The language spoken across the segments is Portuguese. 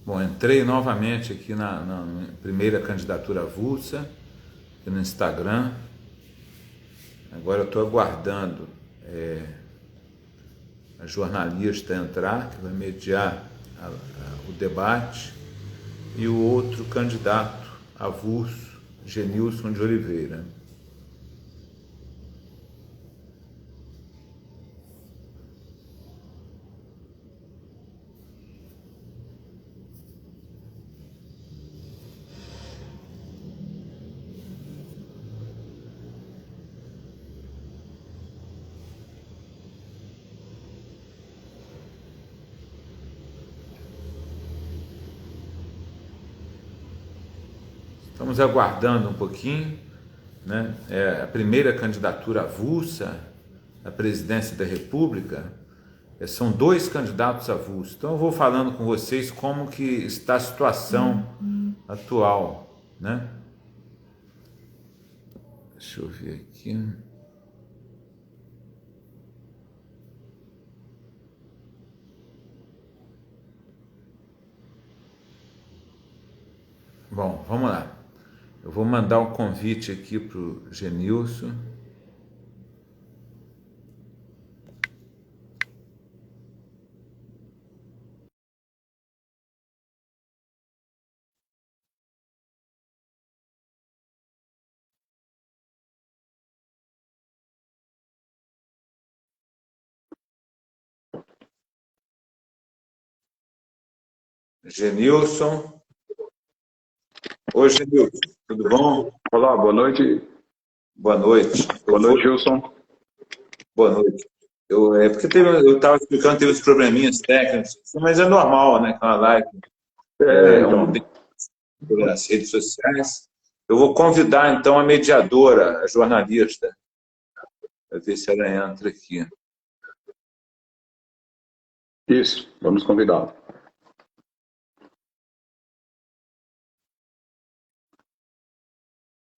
Bom, entrei novamente aqui na primeira candidatura avulsa, aqui no Instagram. Agora eu estou aguardando a jornalista entrar, que vai mediar o debate, e o outro candidato avulso, Genilson de Oliveira. Estamos aguardando um pouquinho, né? É a primeira candidatura avulsa à presidência da República. São 2 candidatos avulsos. Então eu vou falando com vocês como que está a situação atual, né? Deixa eu ver aqui. Bom, vamos lá. Eu vou mandar um convite aqui para o Genilson. Genilson. Oi, Genilson, tudo bom? Olá, boa noite. Boa noite. Boa noite, Gilson. Boa noite. Porque eu estava explicando, teve uns probleminhas técnicos, mas é normal, né? Com a live nas redes sociais. Eu vou convidar, então, a mediadora, a jornalista, para ver se ela entra aqui. Isso, vamos convidá-la.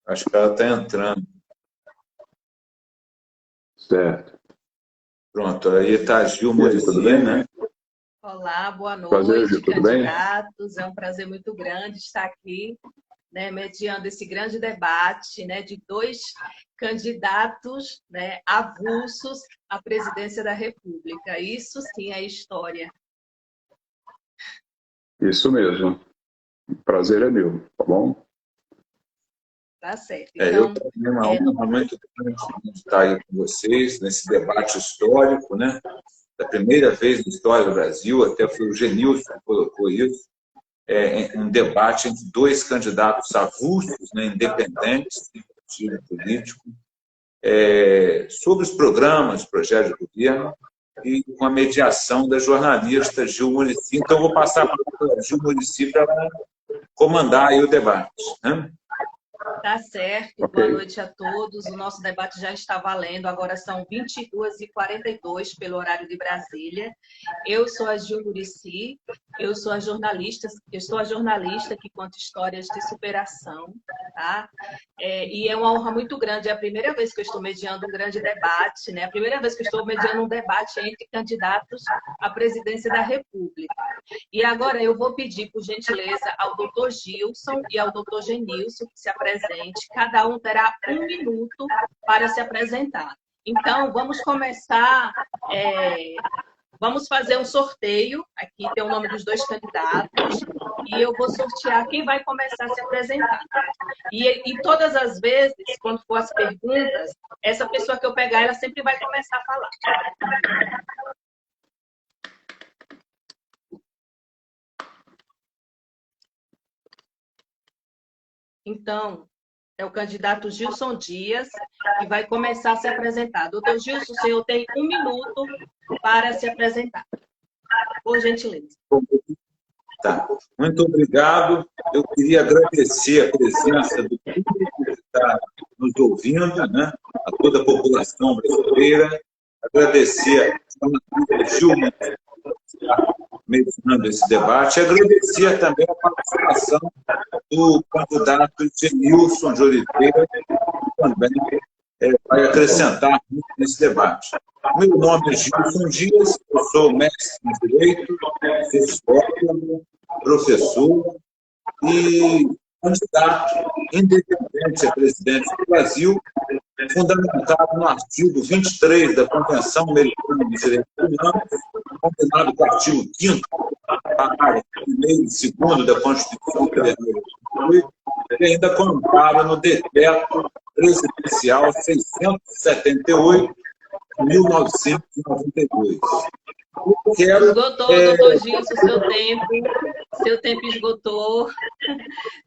Acho que ela está entrando. Certo. Pronto, aí está a Gil Muricy, tudo bem, né? Olá, boa noite, prazer, Gil, tudo candidatos. É um prazer muito grande estar aqui, né, mediando esse grande debate, né, de 2 candidatos, né, avulsos à presidência da República. Isso sim é história. Isso mesmo. O prazer é meu, tá bom? Tá certo. Eu tenho uma honra muito grande de estar aí com vocês nesse debate histórico, né? Da primeira vez na história do Brasil, até foi o Genilson que colocou isso, um debate entre 2 candidatos avulsos, né, independentes, de partido político, sobre os programas, projetos de governo, e com a mediação da jornalista Gil Muricy. Então, eu vou passar para a Gil Muricy para ela comandar aí o debate, né? Tá certo, boa noite a todos. O nosso debate já está valendo, agora são 22h42 pelo horário de Brasília. Eu sou a Gil Muricy, eu sou a jornalista que conta histórias de superação, tá? E é uma honra muito grande, é a primeira vez que eu estou mediando um grande debate, né? A primeira vez que eu estou mediando um debate entre candidatos à presidência da República. E agora eu vou pedir, por gentileza, ao doutor Gilson e ao doutor Genilson que se apresentem. Cada um terá 1 minuto para se apresentar. Então, vamos começar... Vamos fazer um sorteio. Aqui tem o nome dos 2 candidatos. E eu vou sortear quem vai começar a se apresentar. E todas as vezes, quando for as perguntas, essa pessoa que eu pegar, ela sempre vai começar a falar. Então, é o candidato Gilson Dias, que vai começar a se apresentar. Doutor Gilson, o senhor tem 1 minuto para se apresentar. Por gentileza. Tá. Muito obrigado. Eu queria agradecer a presença do público que está nos ouvindo, né? A toda a população brasileira. Agradecer a Gil mediando esse debate. Agradecer também a participação do candidato Genilson de Oliveira, que também vai acrescentar muito nesse debate. Meu nome é Gilson Dias, eu sou mestre em Direito, sou sociólogo, professor e candidato independente a presidente do Brasil, fundamentado no artigo 23 da Convenção Americana dos Direitos Humanos, combinado com o artigo 5º, parágrafo 1º e 2º da Constituição Federal e ainda com amparo no Decreto Presidencial 678, de 1992. Esgotou, doutor Gilson, seu tempo esgotou,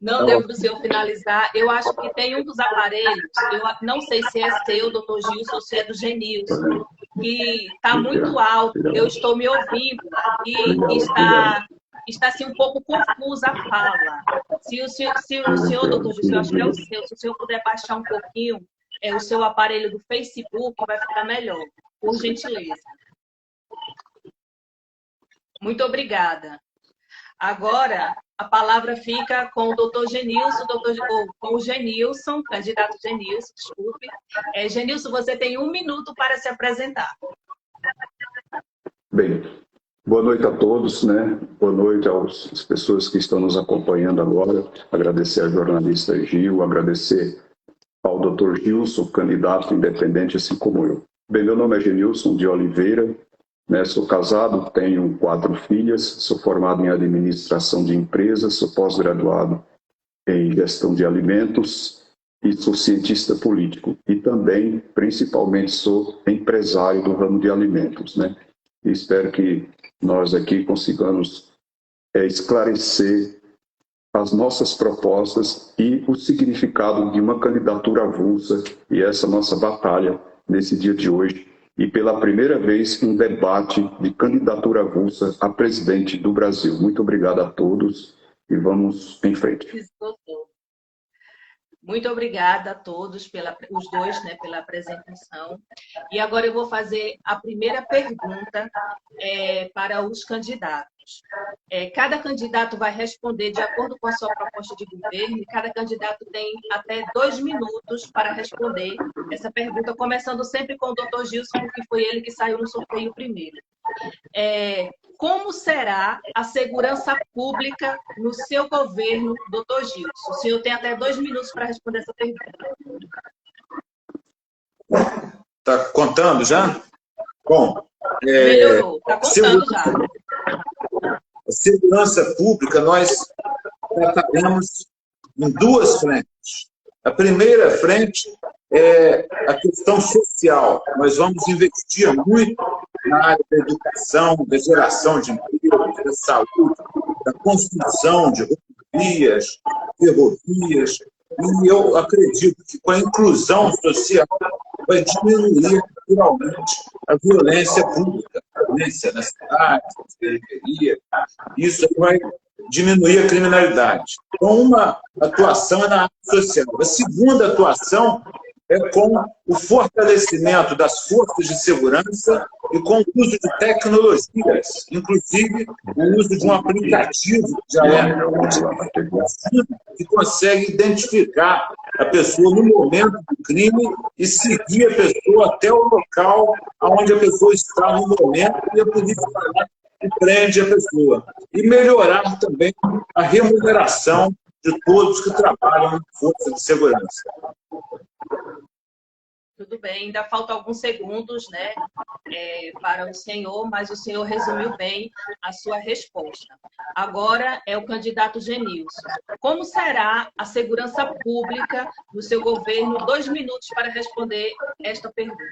não deu para o senhor finalizar. Eu acho que tem um dos aparelhos, eu não sei se é seu, doutor Gilson, ou se é do Genilson, que está muito alto, eu estou me ouvindo e está assim, um pouco confusa a fala. Se o senhor, doutor Gilson, eu acho que é o seu, se o senhor puder baixar um pouquinho o seu aparelho do Facebook, vai ficar melhor, por gentileza. Muito obrigada. Agora, a palavra fica com o doutor Genilson, com o Genilson, candidato Genilson, desculpe. Genilson, você tem 1 minuto para se apresentar. Bem, boa noite a todos, né? Boa noite às pessoas que estão nos acompanhando agora. Agradecer à jornalista Gil, agradecer ao doutor Gilson, candidato independente, assim como eu. Bem, meu nome é Genilson de Oliveira. Sou casado, tenho 4 filhas, sou formado em administração de empresas, sou pós-graduado em gestão de alimentos e sou cientista político. E também, principalmente, sou empresário do ramo de alimentos. E espero que nós aqui consigamos esclarecer as nossas propostas e o significado de uma candidatura avulsa e essa nossa batalha nesse dia de hoje. E pela primeira vez um debate de candidatura avulsa a presidente do Brasil. Muito obrigado a todos e vamos em frente. Muito obrigada a todos, os dois, pela apresentação. E agora eu vou fazer a primeira pergunta para os candidatos. Cada candidato vai responder de acordo com a sua proposta de governo e cada candidato tem até 2 minutos para responder essa pergunta, começando sempre com o doutor Gilson, porque foi ele que saiu no sorteio primeiro. Como será a segurança pública no seu governo, doutor Gilson? O senhor tem até 2 minutos para responder essa pergunta. Está contando já? Bom, melhorou, está contando já. A segurança pública, nós trataremos em 2 frentes. A primeira frente é a questão social. Nós vamos investir muito na área da educação, da geração de empregos, da saúde, da construção de rodovias, ferrovias. E eu acredito que com a inclusão social vai diminuir naturalmente a violência pública, a violência nas cidades, nas periferias. Isso vai diminuir a criminalidade. Então, uma atuação é na área social. A segunda atuação é com o fortalecimento das forças de segurança e com o uso de tecnologias, inclusive o uso de um aplicativo que já que consegue identificar a pessoa no momento do crime e seguir a pessoa até o local onde a pessoa está no momento e a polícia vai lá e prende a pessoa. E melhorar também a remuneração de todos que trabalham na força de segurança. Tudo bem, ainda faltam alguns segundos para o senhor, mas o senhor resumiu bem a sua resposta. Agora é o candidato Genilson. Como será a segurança pública no seu governo? 2 minutos para responder esta pergunta.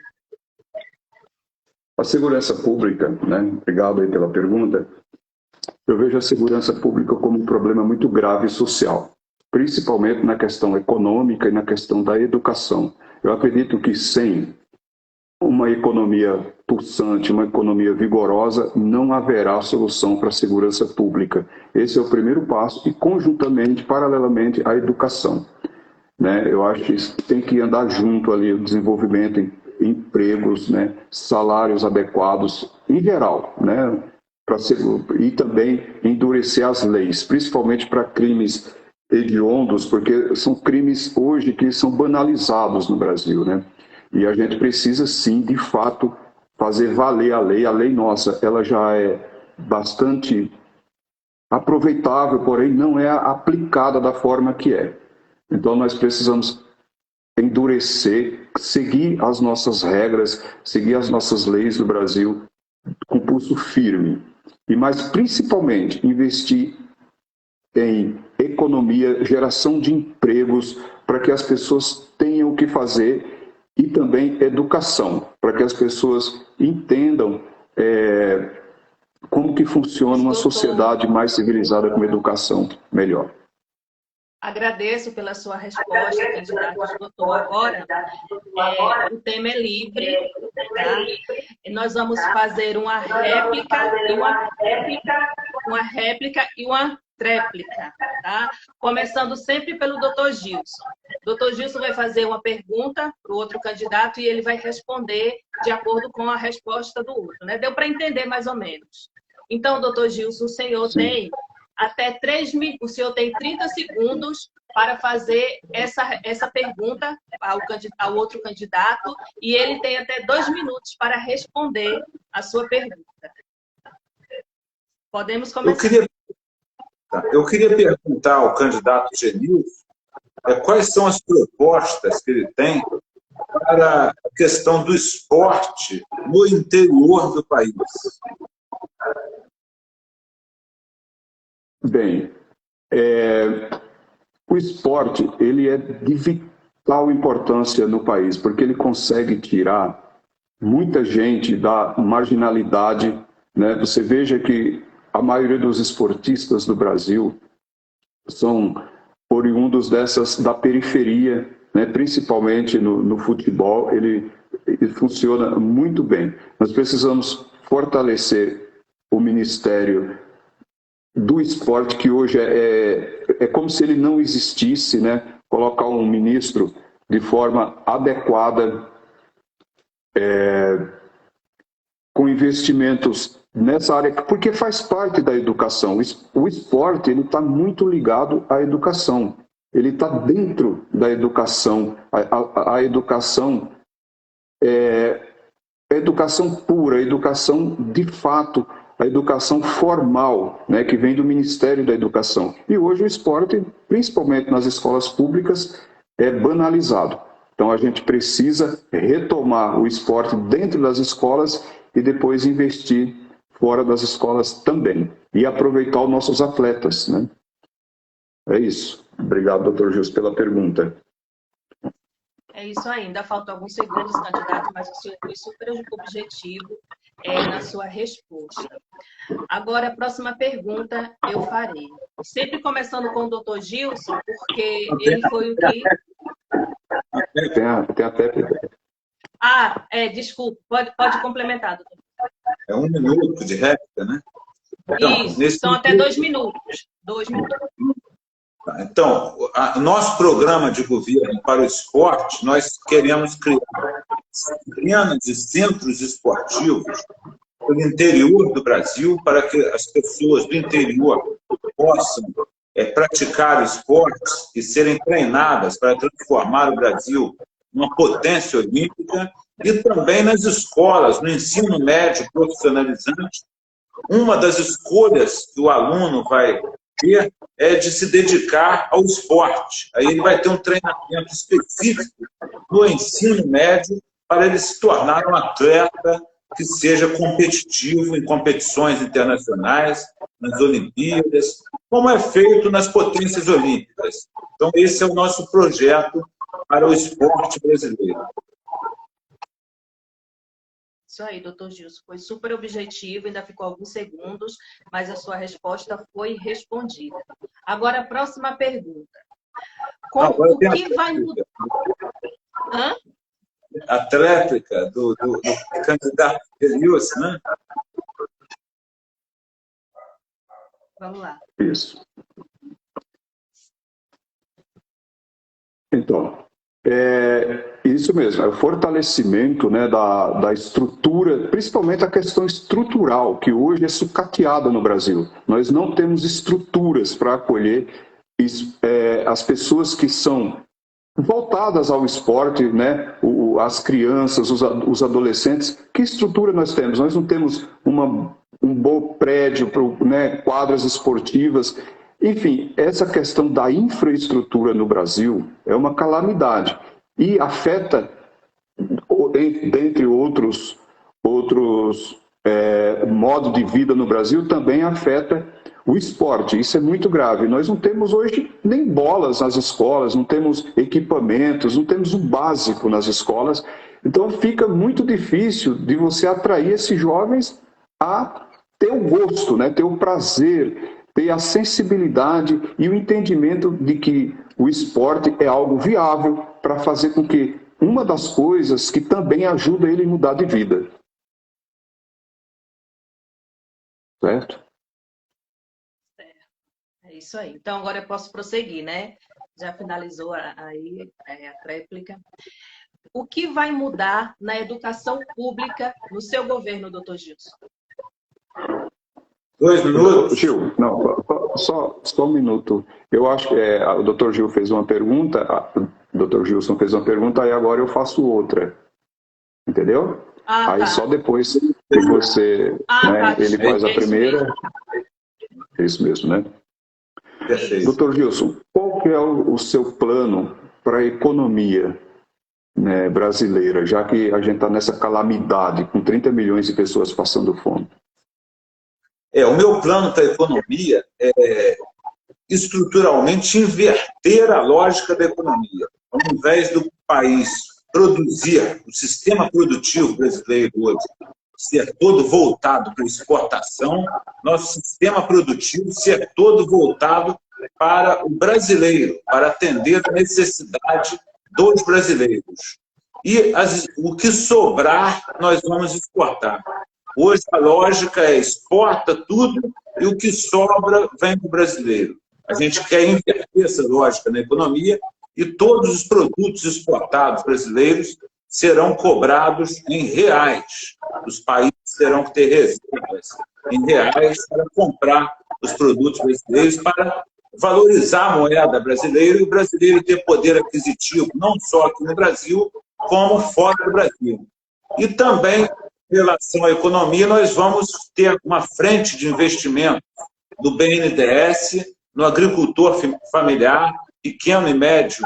A segurança pública, obrigado aí pela pergunta. Eu vejo a segurança pública como um problema muito grave social, principalmente na questão econômica e na questão da educação. Eu acredito que sem uma economia pulsante, uma economia vigorosa, não haverá solução para a segurança pública. Esse é o primeiro passo e, conjuntamente, paralelamente, a educação. Eu acho que isso tem que andar junto ali, o desenvolvimento em empregos, salários adequados, em geral, e também endurecer as leis, principalmente para crimes hediondos, porque são crimes hoje que são banalizados no Brasil, E a gente precisa, sim, de fato, fazer valer a lei. A lei nossa, ela já é bastante aproveitável, porém não é aplicada da forma que é. Então nós precisamos endurecer, seguir as nossas regras, seguir as nossas leis do Brasil com pulso firme. E mais principalmente investir em economia, geração de empregos, para que as pessoas tenham o que fazer, e também educação, para que as pessoas entendam como que funciona uma sociedade mais civilizada com educação melhor. Agradeço pela sua resposta, candidato. Doutor, agora o tema é livre, tá? Nós vamos fazer uma réplica e uma tréplica, tá? Começando sempre pelo doutor Gilson. Doutor Gilson vai fazer uma pergunta para o outro candidato e ele vai responder de acordo com a resposta do outro, né? Deu para entender mais ou menos. Então, doutor Gilson, o senhor tem até 3 minutos, o senhor tem 30 segundos para fazer essa pergunta ao outro candidato e ele tem até 2 minutos para responder a sua pergunta. Podemos começar. Eu queria perguntar ao candidato Genilson quais são as propostas que ele tem para a questão do esporte no interior do país. Bem, o esporte ele é de vital importância no país, porque ele consegue tirar muita gente da marginalidade, né? Você veja que a maioria dos esportistas do Brasil são oriundos da periferia, né? Principalmente no futebol, ele funciona muito bem. Nós precisamos fortalecer o Ministério do Esporte, que hoje é como se ele não existisse, né? Colocar um ministro de forma adequada, com investimentos nessa área, porque faz parte da educação. O esporte ele está muito ligado à educação, ele está dentro da educação. A educação a educação pura, a educação de fato, a educação formal, né, que vem do Ministério da Educação. E hoje o esporte, principalmente nas escolas públicas, é banalizado. Então a gente precisa retomar o esporte dentro das escolas e depois investir fora das escolas também. E aproveitar os nossos atletas, né? É isso. Obrigado, doutor Gilson, pela pergunta. É isso aí. Ainda faltam alguns segundos, candidato, mas o senhor foi super objetivo na sua resposta. Agora, a próxima pergunta eu farei. Sempre começando com o doutor Gilson, porque ele foi o que... Tem até... desculpa. Pode complementar, doutor. É 1 minuto de réplica, né? Isso, são até 2 minutos. 2 minutos. Então, nosso programa de governo para o esporte, nós queremos criar centenas de centros esportivos no interior do Brasil para que as pessoas do interior possam praticar esportes e serem treinadas para transformar o Brasil numa potência olímpica, e também nas escolas, no ensino médio profissionalizante. Uma das escolhas que o aluno vai ter é de se dedicar ao esporte. Aí ele vai ter um treinamento específico no ensino médio para ele se tornar um atleta que seja competitivo em competições internacionais, nas Olimpíadas, como é feito nas potências olímpicas. Então, esse é o nosso projeto para o esporte brasileiro. Isso aí, doutor Gilson. Foi super objetivo, ainda ficou alguns segundos, mas a sua resposta foi respondida. Agora, a próxima pergunta. O que vai mudar? A tréplica do candidato Genilson, né? Vamos lá. Isso. Então, isso mesmo, é o fortalecimento, né, da estrutura, principalmente a questão estrutural, que hoje é sucateada no Brasil. Nós não temos estruturas para acolher as pessoas que são voltadas ao esporte, né, as crianças, os adolescentes. Que estrutura nós temos? Nós não temos uma um bom prédio, né, quadras esportivas. Enfim, essa questão da infraestrutura no Brasil é uma calamidade e afeta, dentre outros modos de vida no Brasil, também afeta o esporte. Isso é muito grave. Nós não temos hoje nem bolas nas escolas, não temos equipamentos, não temos o básico nas escolas. Então fica muito difícil de você atrair esses jovens a ter o gosto, né? Ter o prazer, ter a sensibilidade e o entendimento de que o esporte é algo viável para fazer com que uma das coisas que também ajuda ele a mudar de vida. Certo? É isso aí. Então, agora eu posso prosseguir, né? Já finalizou aí a réplica. O que vai mudar na educação pública no seu governo, doutor Gilson? 2 minutos. Gil, não, só um minuto. Eu acho que o doutor Gil fez uma pergunta, o doutor Gilson fez uma pergunta, e agora eu faço outra. Entendeu? Aí tá. Só depois que você, né, ele faz a primeira. É isso mesmo, né? Perfeito. Doutor Gilson, qual que é o seu plano para a economia, né, brasileira, já que a gente está nessa calamidade, com 30 milhões de pessoas passando fome? O meu plano para a economia é estruturalmente inverter a lógica da economia. Ao invés do país produzir, o sistema produtivo brasileiro hoje ser todo voltado para exportação, nosso sistema produtivo ser todo voltado para o brasileiro, para atender a necessidade dos brasileiros. E o que sobrar, nós vamos exportar. Hoje a lógica é exporta tudo e o que sobra vem do brasileiro. A gente quer inverter essa lógica na economia e todos os produtos exportados brasileiros serão cobrados em reais. Os países terão que ter reservas em reais para comprar os produtos brasileiros, para valorizar a moeda brasileira e o brasileiro ter poder aquisitivo, não só aqui no Brasil, como fora do Brasil. E também, em relação à economia, nós vamos ter uma frente de investimento do BNDES, no agricultor familiar, pequeno e médio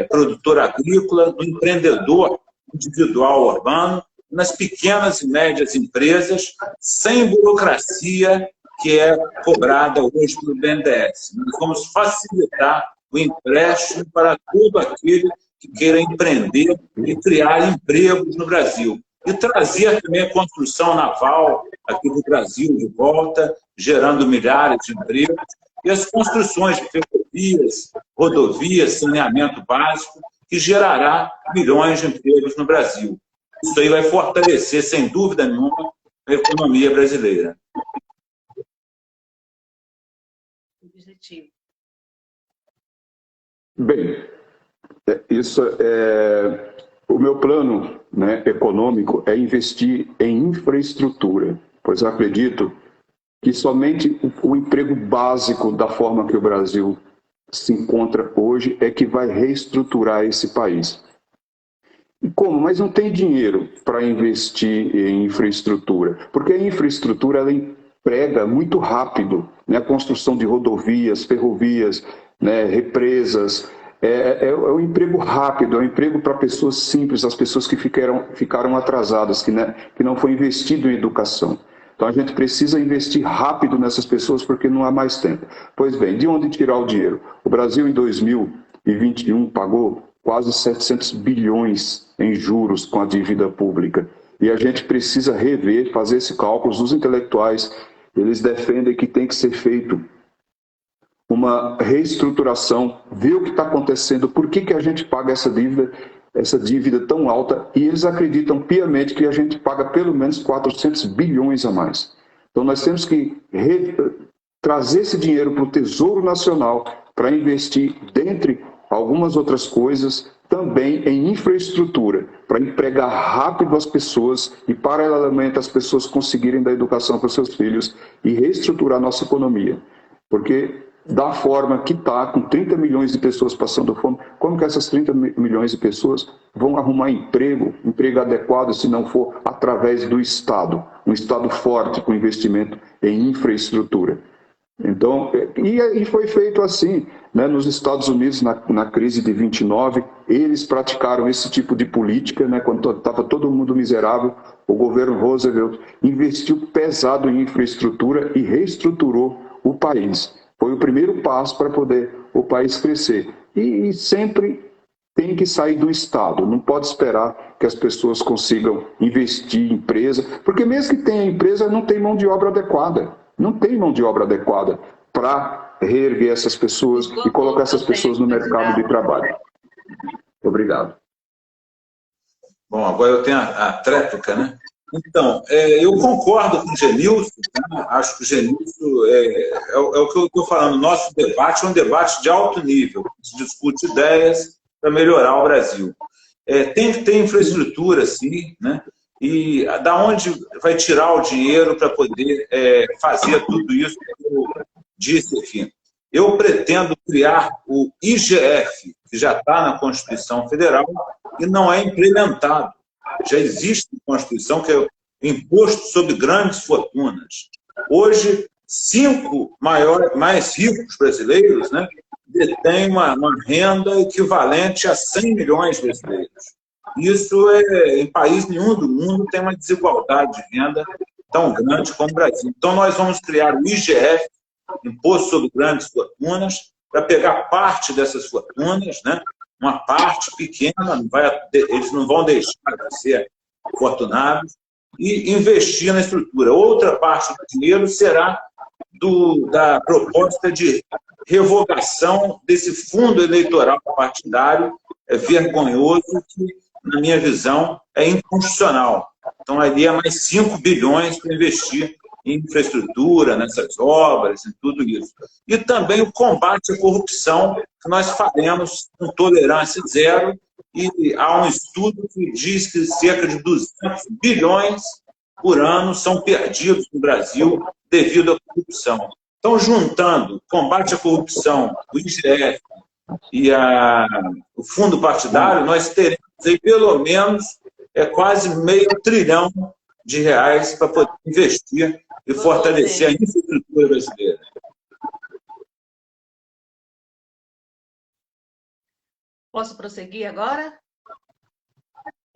produtor agrícola, no empreendedor individual urbano, nas pequenas e médias empresas, sem burocracia que é cobrada hoje pelo BNDES. Nós vamos facilitar o empréstimo para todo aquele que queira empreender e criar empregos no Brasil. E trazer também a construção naval aqui no Brasil de volta, gerando milhares de empregos, e as construções de ferrovias, rodovias, saneamento básico, que gerará milhões de empregos no Brasil. Isso aí vai fortalecer, sem dúvida nenhuma, a economia brasileira. Objetivo. Bem, o meu plano, né, econômico é investir em infraestrutura, pois eu acredito que somente o emprego básico da forma que o Brasil se encontra hoje é que vai reestruturar esse país. E como? Mas não tem dinheiro para investir em infraestrutura, porque a infraestrutura ela emprega muito rápido, né, a construção de rodovias, ferrovias, né, represas. É um emprego rápido, é um emprego para pessoas simples, as pessoas que ficaram atrasadas, que não foi investido em educação. Então a gente precisa investir rápido nessas pessoas porque não há mais tempo. Pois bem, de onde tirar o dinheiro? O Brasil em 2021 pagou quase 700 bilhões em juros com a dívida pública. E a gente precisa rever, fazer esse cálculo. Os intelectuais, eles defendem que tem que ser feito uma reestruturação, ver o que está acontecendo, por que a gente paga essa dívida tão alta, e eles acreditam piamente que a gente paga pelo menos 400 bilhões a mais. Então nós temos que trazer esse dinheiro para o Tesouro Nacional para investir, dentre algumas outras coisas, também em infraestrutura, para empregar rápido as pessoas e, paralelamente, as pessoas conseguirem dar educação para os seus filhos e reestruturar a nossa economia. Porque da forma que está, com 30 milhões de pessoas passando fome, como que essas 30 milhões de pessoas vão arrumar emprego adequado se não for através do Estado? um Estado forte com investimento em infraestrutura. Então, e foi feito assim, né? Nos Estados Unidos, na crise de 29, eles praticaram esse tipo de política, né? Quando estava todo mundo miserável, o governo Roosevelt investiu pesado em infraestrutura e reestruturou o país. Foi o primeiro passo para poder o país crescer. E sempre tem que sair do Estado, não pode esperar que as pessoas consigam investir em empresa, porque mesmo que tenha empresa, não tem mão de obra adequada. Não tem mão de obra adequada para reerguer essas pessoas e colocar essas pessoas no mercado de trabalho. Obrigado. Bom, agora eu tenho a tréplica, né? Então, eu concordo com o Genilson, né? Acho que o Genilson é o que eu estou falando. Nosso debate é um debate de alto nível, se discute ideias para melhorar o Brasil. Tem que ter infraestrutura, sim, né? E da onde vai tirar o dinheiro para poder fazer tudo isso que eu disse aqui? Eu pretendo criar o IGF, que já está na Constituição Federal e não é implementado. Já existe na Constituição, que é o Imposto sobre Grandes Fortunas. Hoje, 5 mais ricos brasileiros, né, detêm uma renda equivalente a 100 milhões de brasileiros. Isso, em país nenhum do mundo tem uma desigualdade de renda tão grande como o Brasil. Então, nós vamos criar o IGF, Imposto sobre Grandes Fortunas, para pegar parte dessas fortunas, né? Uma parte pequena, eles não vão deixar de ser fortunados, e investir na estrutura. Outra parte do dinheiro será da proposta de revogação desse fundo eleitoral partidário vergonhoso que, na minha visão, é inconstitucional. Então, ali é mais 5 bilhões para investir em infraestrutura, nessas obras, em tudo isso. E também o combate à corrupção, que nós faremos com tolerância zero, e há um estudo que diz que cerca de 200 bilhões por ano são perdidos no Brasil devido à corrupção. Então, juntando combate à corrupção, o IGF e o fundo partidário, nós teremos aí pelo menos quase R$500 bilhão para poder investir e fortalecer a infraestrutura brasileira. Posso prosseguir agora?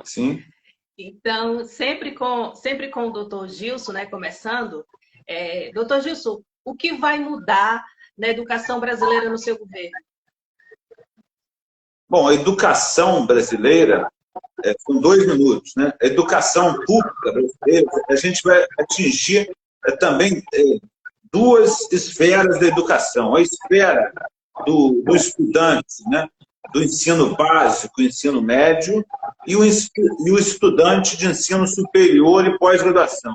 Sim. Então, sempre com o doutor Gilson, né, começando. Doutor Gilson, o que vai mudar na educação brasileira no seu governo? Bom, a educação brasileira, com 2 minutos, né? A educação pública brasileira, a gente vai atingir também 2 esferas da educação. A esfera do estudante, né? Do ensino básico, ensino médio, e o estudante de ensino superior e pós-graduação.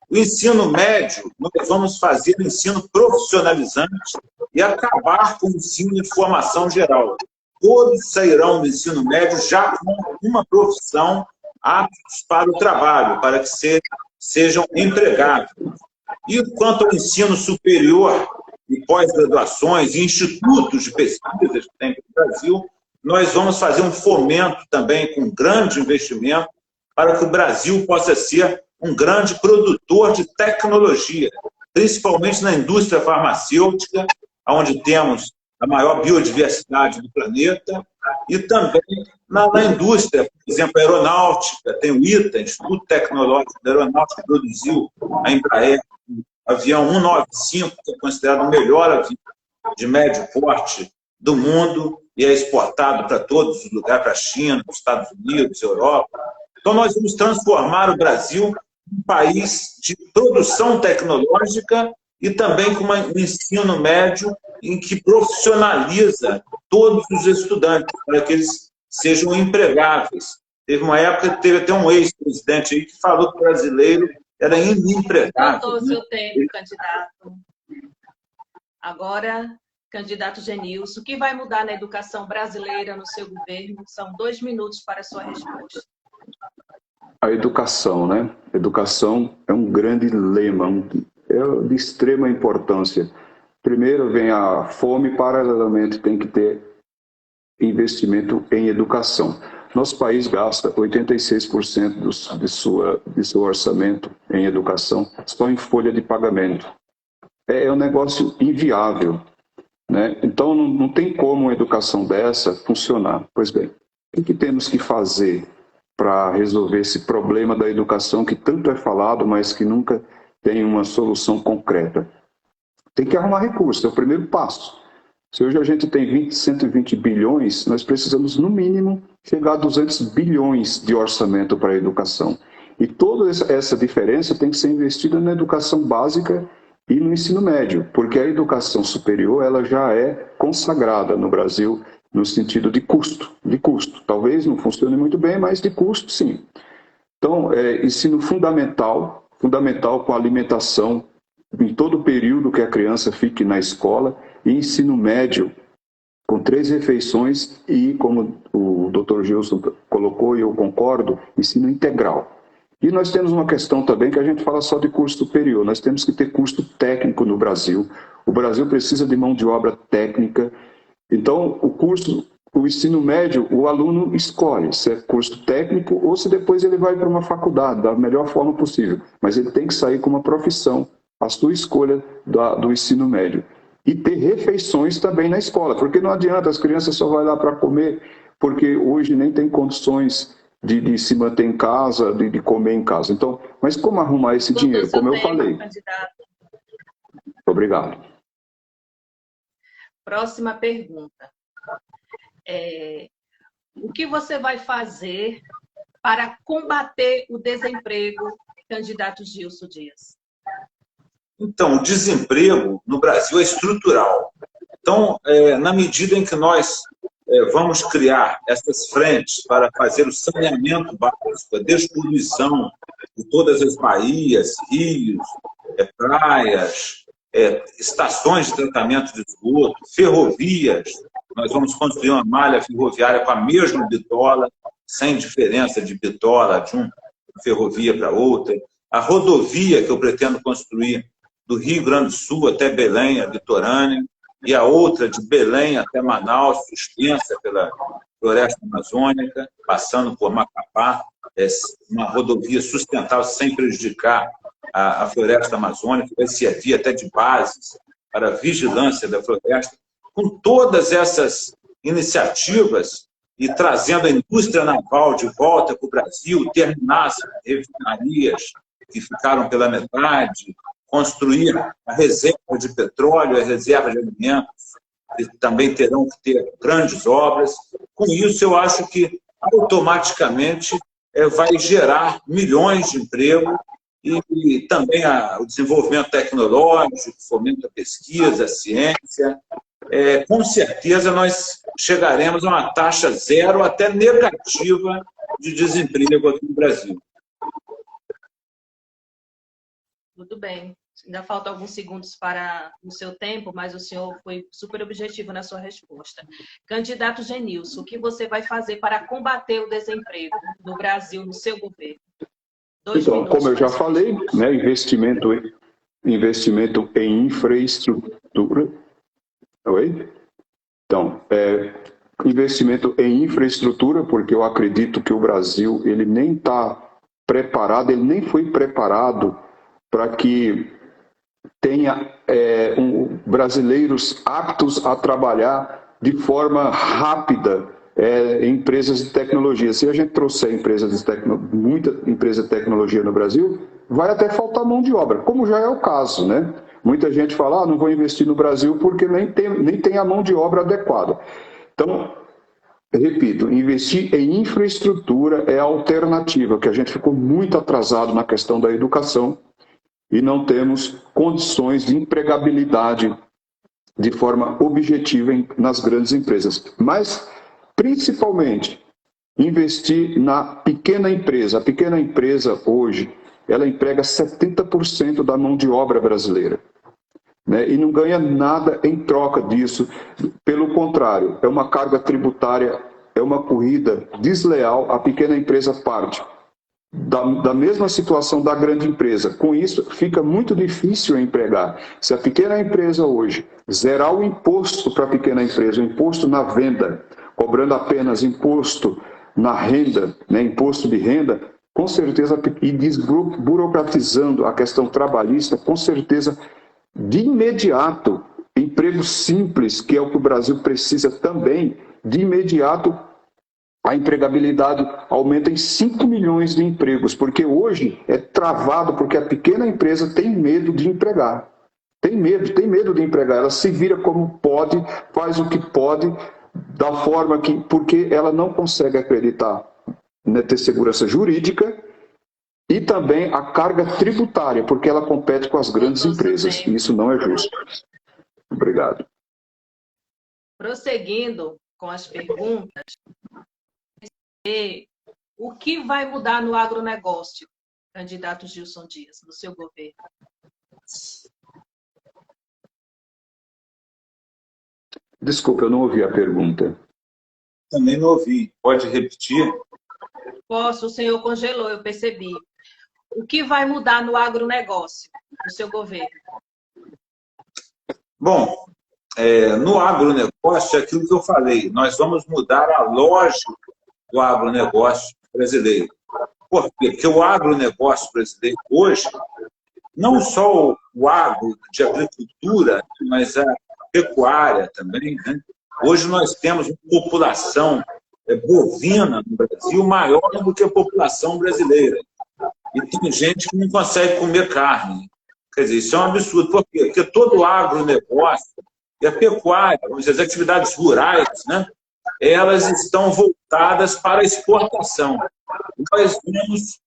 O ensino médio, nós vamos fazer o ensino profissionalizante e acabar com o ensino de formação geral. Todos sairão do ensino médio já com uma profissão aptos para o trabalho, para que sejam empregados. E quanto ao ensino superior e pós-graduações e institutos de pesquisas que tem no Brasil, nós vamos fazer um fomento também com grande investimento para que o Brasil possa ser um grande produtor de tecnologia, principalmente na indústria farmacêutica, onde temos a maior biodiversidade do planeta, e também na indústria, por exemplo, aeronáutica, tem o ITA, Instituto Tecnológico da Aeronáutica, que produziu a Embraer, o avião 195, que é considerado o melhor avião de médio porte do mundo, e é exportado para todos os lugares, para a China, para os Estados Unidos, Europa. Então, nós vamos transformar o Brasil em um país de produção tecnológica e também com um ensino médio em que profissionaliza todos os estudantes, para que eles sejam empregáveis. Teve uma época que teve até um ex-presidente aí que falou que o brasileiro era inempregável. Faltou o seu tempo, candidato. Agora, candidato Genilson, o que vai mudar na educação brasileira no seu governo? São 2 minutos para a sua resposta. A educação, né? Educação é um grande lema, é de extrema importância. Primeiro vem a fome, paralelamente tem que ter investimento em educação. Nosso país gasta 86% de seu orçamento em educação só em folha de pagamento. É um negócio inviável, né? Então, não tem como uma educação dessa funcionar. Pois bem, o que temos que fazer para resolver esse problema da educação que tanto é falado, mas que nunca tem uma solução concreta? Tem que arrumar recursos, é o primeiro passo. Se hoje a gente tem 120 bilhões, nós precisamos, no mínimo, chegar a 200 bilhões de orçamento para a educação. E toda essa diferença tem que ser investida na educação básica e no ensino médio, porque a educação superior ela já é consagrada no Brasil no sentido de custo. Talvez não funcione muito bem, mas de custo, sim. Então, ensino fundamental com alimentação em todo o período que a criança fique na escola, e ensino médio com 3 refeições e, como o Dr. Gilson colocou e eu concordo, ensino integral. E nós temos uma questão também que a gente fala só de curso superior, nós temos que ter curso técnico no Brasil. O Brasil precisa de mão de obra técnica. Então, o ensino médio, o aluno escolhe se é curso técnico ou se depois ele vai para uma faculdade, da melhor forma possível. Mas ele tem que sair com uma profissão, a sua escolha do ensino médio. E ter refeições também na escola, porque não adianta, as crianças só vão lá para comer, porque hoje nem tem condições de se manter em casa, de comer em casa. Então, mas como arrumar esse dinheiro? Como eu falei. Candidato. Obrigado. Próxima pergunta. O que você vai fazer para combater o desemprego, candidato Gilson Dias? Então, o desemprego no Brasil é estrutural. Então, na medida em que nós vamos criar essas frentes para fazer o saneamento básico, a despoluição de todas as baías, rios, praias, estações de tratamento de esgoto, ferrovias, nós vamos construir uma malha ferroviária com a mesma bitola, sem diferença de bitola de uma ferrovia para outra. A rodovia que eu pretendo construir do Rio Grande do Sul até Belém, a litorânea, e a outra de Belém até Manaus, suspensa pela floresta amazônica, passando por Macapá, uma rodovia sustentável sem prejudicar a floresta amazônica, vai servir até de bases para a vigilância da floresta. Com todas essas iniciativas e trazendo a indústria naval de volta para o Brasil, terminar as refinarias que ficaram pela metade, construir a reserva de petróleo, a reserva de alimentos, que também terão que ter grandes obras. Com isso, eu acho que automaticamente vai gerar milhões de empregos e também o desenvolvimento tecnológico, fomento à pesquisa, à ciência. Com certeza nós chegaremos a uma taxa zero até negativa de desemprego aqui no Brasil. Tudo bem. Ainda faltam alguns segundos para o seu tempo, mas o senhor foi super objetivo na sua resposta. Candidato Genilson, o que você vai fazer para combater o desemprego no Brasil, no seu governo? Então, como eu já falei, né, investimento em infraestrutura. Oi? Então, investimento em infraestrutura, porque eu acredito que o Brasil ele nem está preparado, ele nem foi preparado para que tenha brasileiros aptos a trabalhar de forma rápida em empresas de tecnologia. Se a gente trouxer muita empresa de tecnologia no Brasil, vai até faltar mão de obra, como já é o caso, né? Muita gente fala, não vou investir no Brasil porque nem tem a mão de obra adequada. Então, repito, investir em infraestrutura é a alternativa, que a gente ficou muito atrasado na questão da educação e não temos condições de empregabilidade de forma objetiva nas grandes empresas. Mas, principalmente, investir na pequena empresa. A pequena empresa, hoje, ela emprega 70% da mão de obra brasileira, né? E não ganha nada em troca disso. Pelo contrário, é uma carga tributária, é uma corrida desleal. A pequena empresa parte da mesma situação da grande empresa. Com isso, fica muito difícil empregar. Se a pequena empresa hoje zerar o imposto para a pequena empresa, o imposto na venda, cobrando apenas imposto na renda, né, imposto de renda, com certeza, e desburocratizando a questão trabalhista, com certeza, de imediato, emprego simples, que é o que o Brasil precisa também, de imediato, a empregabilidade aumenta em 5 milhões de empregos, porque hoje é travado, porque a pequena empresa tem medo de empregar. Tem medo de empregar. Ela se vira como pode, faz o que pode, da forma que... Porque ela não consegue acreditar, né, ter segurança jurídica e também a carga tributária, porque ela compete com as grandes empresas. E isso não é justo. Obrigado. Prosseguindo com as perguntas, o que vai mudar no agronegócio, candidato Gilson Dias, no seu governo? Desculpa, eu não ouvi a pergunta. Também não ouvi. Pode repetir? Posso, o senhor congelou, eu percebi. O que vai mudar no agronegócio, no seu governo? Bom, no agronegócio é aquilo que eu falei. Nós vamos mudar a lógica do agronegócio brasileiro. Por quê? Porque o agronegócio brasileiro hoje, não só o agro de agricultura, mas a pecuária também, né? Hoje nós temos uma população bovina no Brasil maior do que a população brasileira. E tem gente que não consegue comer carne. Quer dizer, isso é um absurdo. Por quê? Porque todo o agronegócio e a pecuária, vamos dizer, as atividades rurais, né? Elas estão voltadas para a exportação. Nós vamos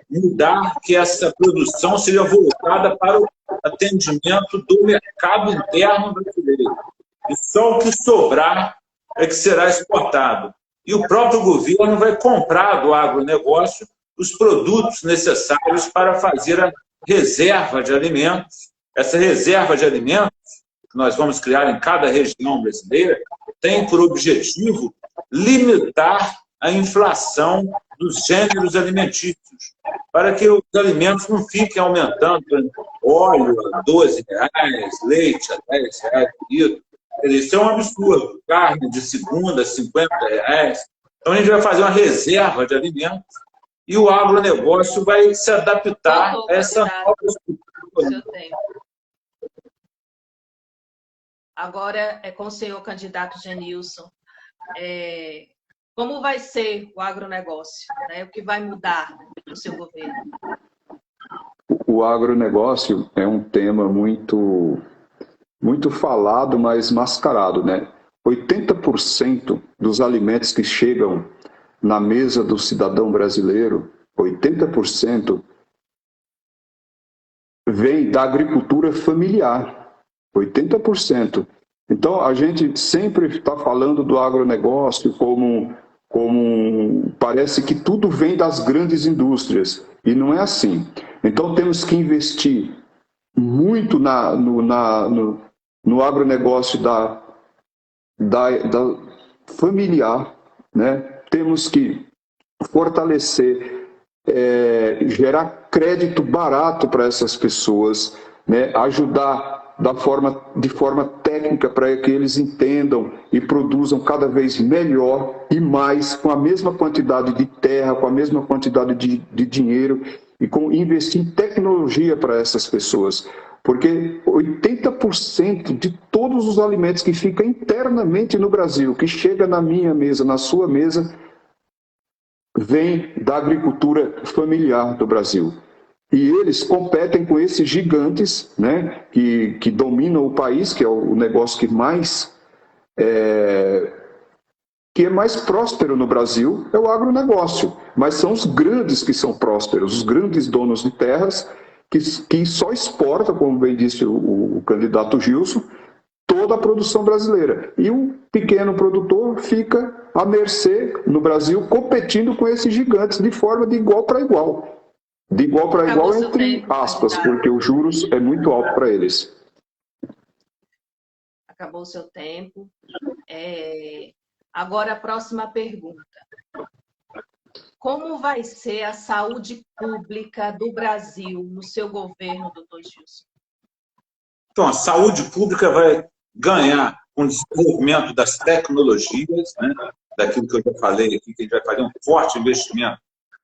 mudar que essa produção seja voltada para o atendimento do mercado interno brasileiro. E só o que sobrar é que será exportado. E o próprio governo vai comprar do agronegócio os produtos necessários para fazer a reserva de alimentos. Essa reserva de alimentos, que nós vamos criar em cada região brasileira, tem por objetivo limitar a inflação dos gêneros alimentícios, para que os alimentos não fiquem aumentando, óleo a R$12, leite a R$10 por litro. Isso é um absurdo. Carne de segunda, R$50. Então a gente vai fazer uma reserva de alimentos e o agronegócio vai se adaptar a essa nova estrutura. Agora é com o senhor candidato Genilson. Como vai ser o agronegócio? Né? O que vai mudar no seu governo? O agronegócio é um tema muito falado, mas mascarado, né? 80% dos alimentos que chegam na mesa do cidadão brasileiro, 80% vem da agricultura familiar. 80%. Então, a gente sempre está falando do agronegócio como parece que tudo vem das grandes indústrias, e não é assim. Então, temos que investir muito no agronegócio da familiar, né? Temos que fortalecer, gerar crédito barato para essas pessoas, né? Ajudar de forma técnica para que eles entendam e produzam cada vez melhor e mais, com a mesma quantidade de terra, com a mesma quantidade de dinheiro, e investir em tecnologia para essas pessoas. Porque 80% de todos os alimentos que ficam internamente no Brasil, que chega na minha mesa, na sua mesa, vem da agricultura familiar do Brasil. E eles competem com esses gigantes, né, que dominam o país, que é o negócio que é mais próspero no Brasil, é o agronegócio. Mas são os grandes que são prósperos, os grandes donos de terras, que só exportam, como bem disse o candidato Gilson, toda a produção brasileira. E o pequeno produtor fica à mercê, no Brasil, competindo com esses gigantes de forma de igual para igual. De igual para igual, entre aspas, porque os juros é muito alto para eles. Acabou o seu tempo. Agora, a próxima pergunta. Como vai ser a saúde pública do Brasil no seu governo, doutor Gilson? Então, a saúde pública vai ganhar com o desenvolvimento das tecnologias, né? Daquilo que eu já falei aqui, que a gente vai fazer um forte investimento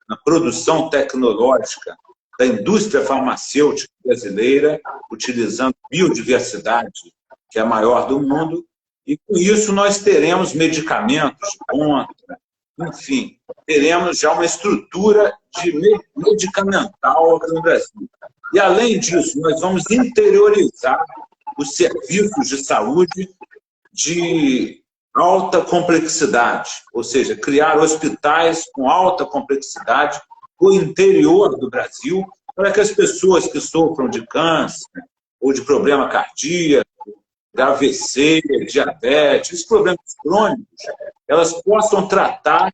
na produção tecnológica da indústria farmacêutica brasileira, utilizando biodiversidade, que é a maior do mundo, e com isso nós teremos medicamentos de ponta, enfim, teremos já uma estrutura de medicamental aqui no Brasil. E, além disso, nós vamos interiorizar os serviços de saúde de alta complexidade, ou seja, criar hospitais com alta complexidade no interior do Brasil, para que as pessoas que sofram de câncer ou de problema cardíaco, de AVC, diabetes, problemas crônicos, elas possam tratar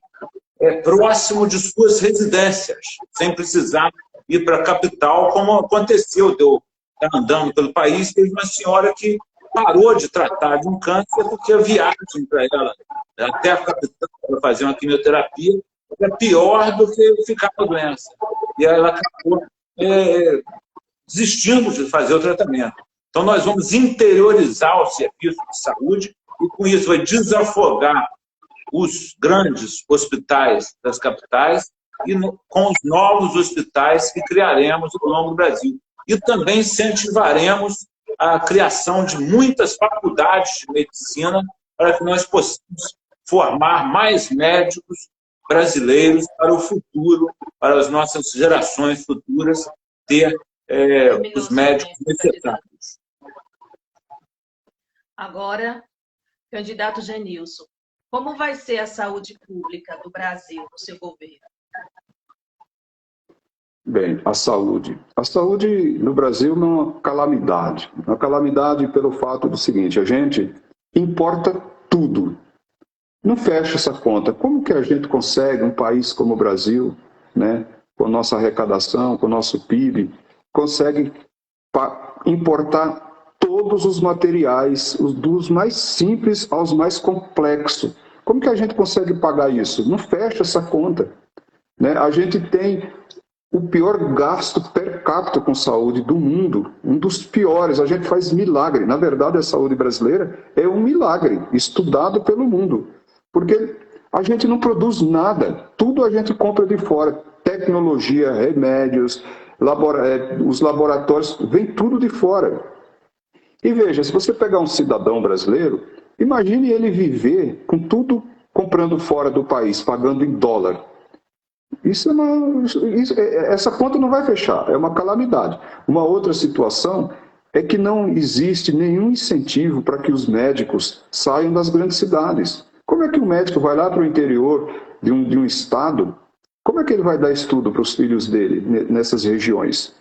próximo de suas residências, sem precisar ir para a capital, como aconteceu. Eu estava andando pelo país, teve uma senhora que parou de tratar de um câncer porque a viagem para ela até a capital para fazer uma quimioterapia era pior do que ficar com a doença. E ela acabou desistindo de fazer o tratamento. Então, nós vamos interiorizar o serviço de saúde e, com isso, vai desafogar os grandes hospitais das capitais e com os novos hospitais que criaremos ao longo do Brasil. E também incentivaremos a criação de muitas faculdades de medicina para que nós possamos formar mais médicos brasileiros para o futuro, para as nossas gerações futuras ter os médicos necessários. Agora, candidato Genilson, como vai ser a saúde pública do Brasil no seu governo? Bem, a saúde. A saúde no Brasil é uma calamidade. Uma calamidade pelo fato do seguinte, a gente importa tudo. Não fecha essa conta. Como que a gente consegue, um país como o Brasil, né, com a nossa arrecadação, com o nosso PIB, consegue importar todos os materiais, dos mais simples aos mais complexos? Como que a gente consegue pagar isso? Não fecha essa conta, né? A gente tem o pior gasto per capita com saúde do mundo, um dos piores. A gente faz milagre. Na verdade, a saúde brasileira é um milagre estudado pelo mundo, porque a gente não produz nada, tudo a gente compra de fora. Tecnologia, remédios, os laboratórios, vem tudo de fora. E veja, se você pegar um cidadão brasileiro, imagine ele viver com tudo comprando fora do país, pagando em dólar. Essa conta não vai fechar, é uma calamidade. Uma outra situação é que não existe nenhum incentivo para que os médicos saiam das grandes cidades. Como é que um médico vai lá para o interior de um estado? Como é que ele vai dar estudo para os filhos dele nessas regiões?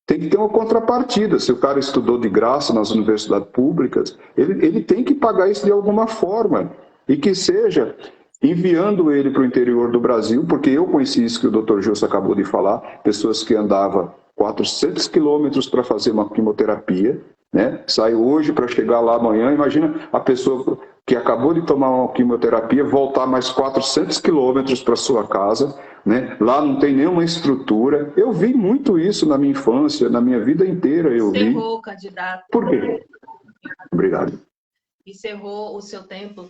Tem que ter uma contrapartida. Se o cara estudou de graça nas universidades públicas, ele tem que pagar isso de alguma forma. E que seja enviando ele para o interior do Brasil, porque eu conheci isso que o Dr. Gilson acabou de falar, pessoas que andavam 400 quilômetros para fazer uma quimioterapia, né? Sai hoje para chegar lá amanhã. Imagina a pessoa que acabou de tomar uma quimioterapia voltar mais 400 quilômetros para sua casa, né? Lá não tem nenhuma estrutura. Eu vi muito isso na minha infância, na minha vida inteira. Encerrou, candidato. Por quê? Obrigado. Encerrou o seu tempo.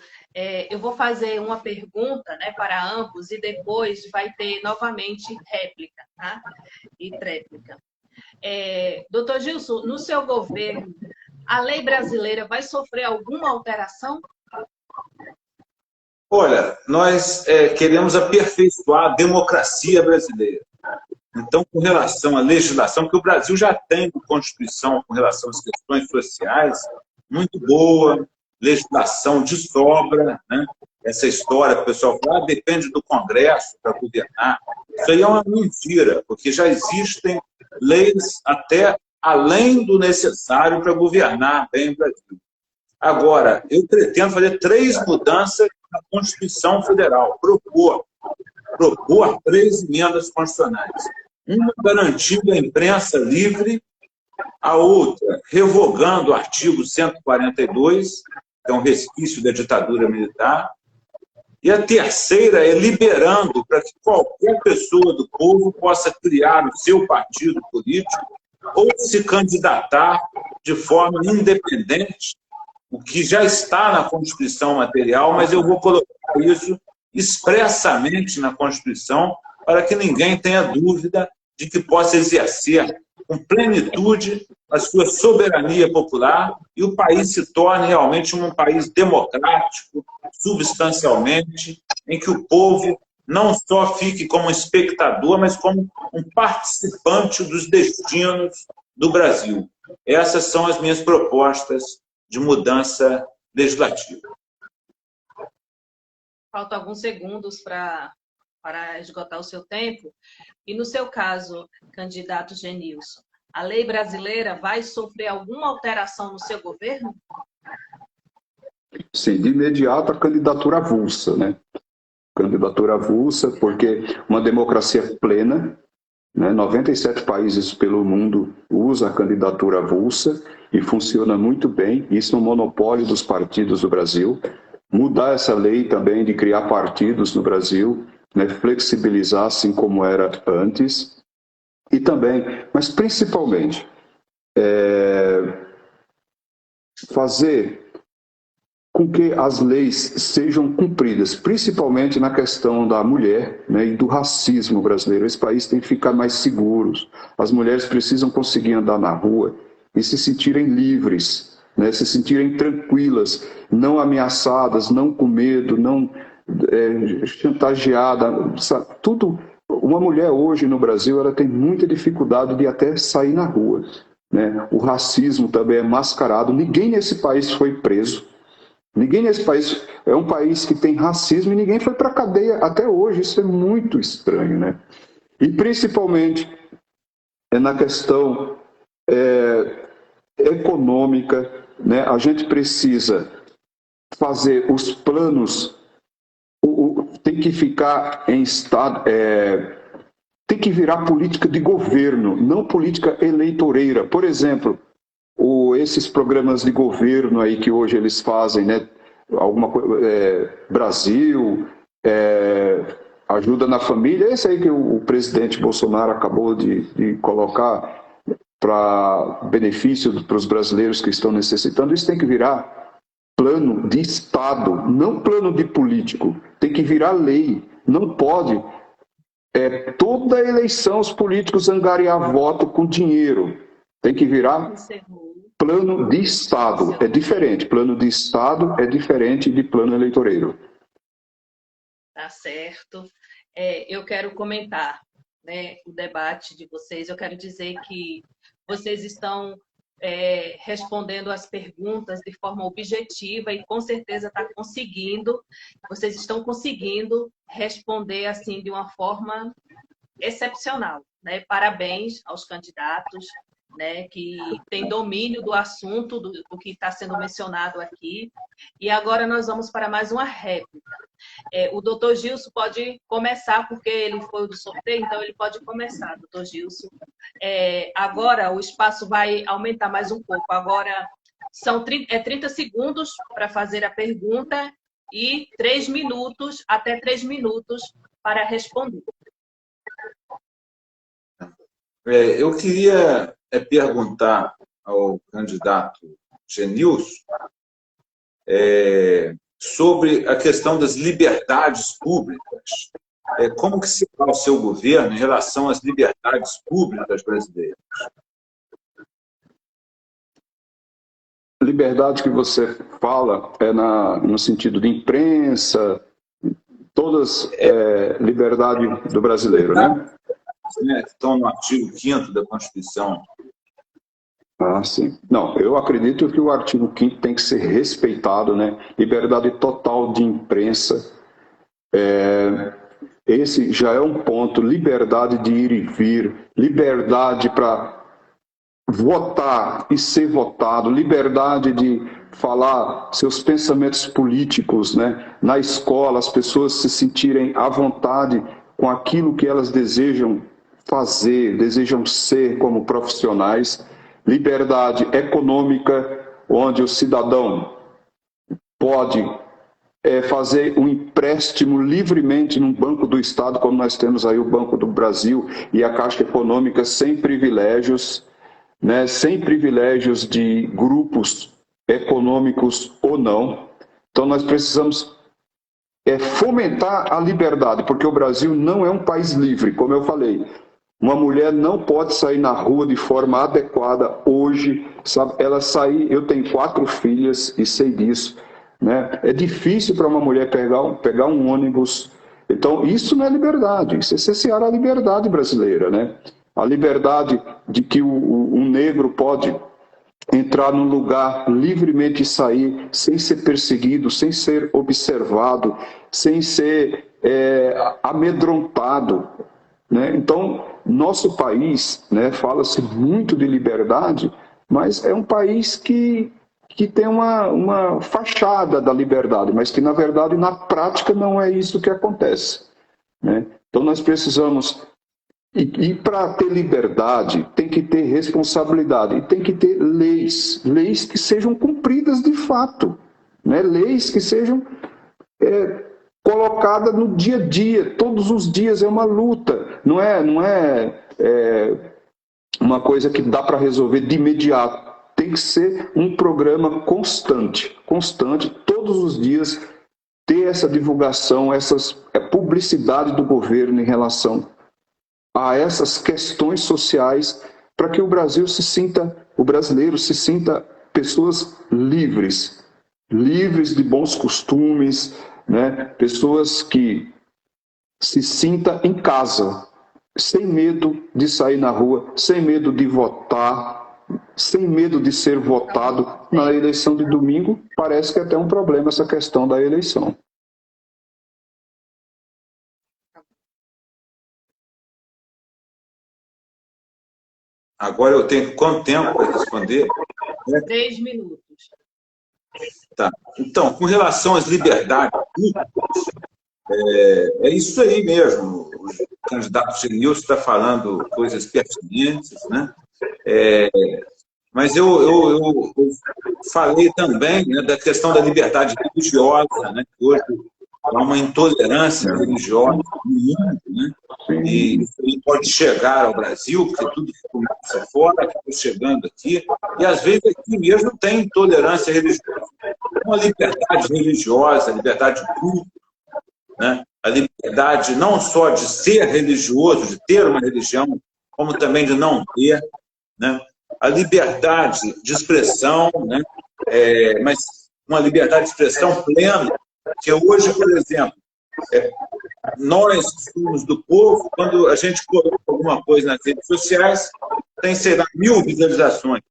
Eu vou fazer uma pergunta, né, para ambos e depois vai ter novamente réplica, tá? E tréplica. Doutor Gilson, no seu governo, a lei brasileira vai sofrer alguma alteração? Olha, nós queremos aperfeiçoar a democracia brasileira. Então, com relação à legislação, que o Brasil já tem uma Constituição com relação às questões sociais, muito boa, legislação de sobra, né? Essa história que o pessoal fala, depende do Congresso para governar. Isso aí é uma mentira, porque já existem leis até além do necessário para governar bem o Brasil. Agora, eu pretendo fazer 3 mudanças na Constituição Federal, propor 3 emendas constitucionais. Uma garantindo a imprensa livre, a outra revogando o artigo 142, que é um resquício da ditadura militar, e a terceira é liberando para que qualquer pessoa do povo possa criar o seu partido político ou se candidatar de forma independente, o que já está na Constituição material, mas eu vou colocar isso expressamente na Constituição para que ninguém tenha dúvida de que possa exercer com plenitude a sua soberania popular e o país se torne realmente um país democrático, substancialmente, em que o povo não só fique como espectador, mas como um participante dos destinos do Brasil. Essas são as minhas propostas de mudança legislativa. Faltam alguns segundos para esgotar o seu tempo. E no seu caso, candidato Genilson, a lei brasileira vai sofrer alguma alteração no seu governo? Sim, de imediato a candidatura avulsa, né? Candidatura avulsa, porque uma democracia plena, né? 97 países pelo mundo usam a candidatura avulsa e funciona muito bem. Isso é um monopólio dos partidos do Brasil. Mudar essa lei também de criar partidos no Brasil, né? Flexibilizar assim como era antes. E também, mas principalmente, fazer com que as leis sejam cumpridas, principalmente na questão da mulher, né, e do racismo brasileiro. Esse país tem que ficar mais seguro. As mulheres precisam conseguir andar na rua e se sentirem livres, né, se sentirem tranquilas, não ameaçadas, não com medo, não chantageada. Sabe? Tudo. Uma mulher hoje no Brasil ela tem muita dificuldade de até sair na rua, né? O racismo também é mascarado. Ninguém nesse país foi preso. Ninguém nesse país, é um país que tem racismo e ninguém foi para a cadeia até hoje. Isso é muito estranho, né? E principalmente na questão econômica, né? A gente precisa fazer os planos, tem que ficar em estado, tem que virar política de governo, não política eleitoreira. Por exemplo, esses programas de governo aí que hoje eles fazem, né? Alguma coisa, Brasil, ajuda na família, esse aí que o presidente Bolsonaro acabou de colocar para benefício para os brasileiros que estão necessitando, isso tem que virar plano de Estado, não plano de político, tem que virar lei, não pode toda eleição os políticos angariar voto com dinheiro, tem que virar plano de Estado, é diferente. Plano de Estado é diferente de plano eleitoreiro. Tá certo. Eu quero comentar, né, o debate de vocês. Eu quero dizer que vocês estão respondendo as perguntas de forma objetiva e com certeza vocês estão conseguindo responder assim de uma forma excepcional, né? Parabéns aos candidatos, né, que tem domínio do assunto, do que está sendo mencionado aqui. E agora nós vamos para mais uma réplica. O doutor Gilson pode começar, porque ele foi do sorteio, então ele pode começar, doutor Gilson. Agora o espaço vai aumentar mais um pouco. Agora são 30 segundos para fazer a pergunta e 3 minutos, até 3 minutos, para responder. Eu queria perguntar ao candidato Genilson sobre a questão das liberdades públicas. Como que se dá o seu governo em relação às liberdades públicas brasileiras? Liberdade que você fala no sentido de imprensa, todas liberdade do brasileiro, né? Que estão no artigo 5º da Constituição. Ah, sim. Não, eu acredito que o artigo 5º tem que ser respeitado, né? Liberdade total de imprensa. Esse já é um ponto. Liberdade de ir e vir, liberdade para votar e ser votado, liberdade de falar seus pensamentos políticos, né? Na escola, as pessoas se sentirem à vontade com aquilo que elas desejam fazer, desejam ser como profissionais. Liberdade econômica, onde o cidadão pode fazer um empréstimo livremente num banco do Estado, como nós temos aí o Banco do Brasil e a Caixa Econômica, sem privilégios, né? Sem privilégios de grupos econômicos ou não. Então nós precisamos é fomentar a liberdade, porque o Brasil não é um país livre, como eu falei. Uma mulher não pode sair na rua de forma adequada hoje, sabe? Ela sair, eu tenho 4 filhas e sei disso, né? É difícil para uma mulher pegar um ônibus. Então, isso não é liberdade, isso é cercear a liberdade brasileira, né? A liberdade de que um negro pode entrar num lugar livremente e sair, sem ser perseguido, sem ser observado, sem ser amedrontado, né? Então, nosso país, né, fala-se muito de liberdade, mas é um país que tem uma fachada da liberdade, mas que, na verdade, na prática, não é isso que acontece, né? Então, nós precisamos... E para ter liberdade, tem que ter responsabilidade, e tem que ter leis que sejam cumpridas de fato, né? Leis que sejam colocadas no dia a dia, todos os dias é uma luta, não é uma coisa que dá para resolver de imediato, tem que ser um programa constante, todos os dias, ter essa divulgação, essas publicidade do governo em relação a essas questões sociais, para que o brasileiro se sinta pessoas livres de bons costumes, né? Pessoas que se sinta em casa, sem medo de sair na rua, sem medo de votar, sem medo de ser votado. Na eleição de domingo, parece que é até um problema essa questão da eleição. Agora eu tenho quanto tempo para responder? 3 minutos. Tá. Então, com relação às liberdades públicas, é isso aí mesmo. O candidato Genilson está falando coisas pertinentes, né? Mas eu falei também, né, da questão da liberdade religiosa, né, que hoje há uma intolerância religiosa no mundo, né? E isso pode chegar ao Brasil, porque tudo que começa fora acaba chegando aqui, e às vezes aqui mesmo tem intolerância religiosa. Uma liberdade religiosa, a liberdade de culto, né? A liberdade não só de ser religioso, de ter uma religião, como também de não ter, né? A liberdade de expressão, né? Mas uma liberdade de expressão plena, que hoje, por exemplo, nós, somos do povo, quando a gente coloca alguma coisa nas redes sociais, tem, sei lá, 1000 visualizações.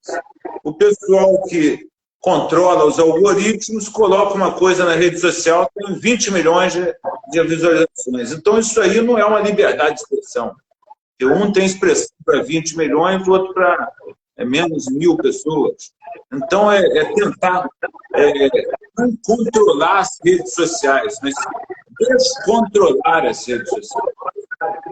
O pessoal que controla os algoritmos coloca uma coisa na rede social, tem 20 milhões de visualizações. Então, isso aí não é uma liberdade de expressão. Porque um tem expressão para 20 milhões, o outro para menos 1000 pessoas. Então, tentar não controlar as redes sociais, mas descontrolar as redes sociais.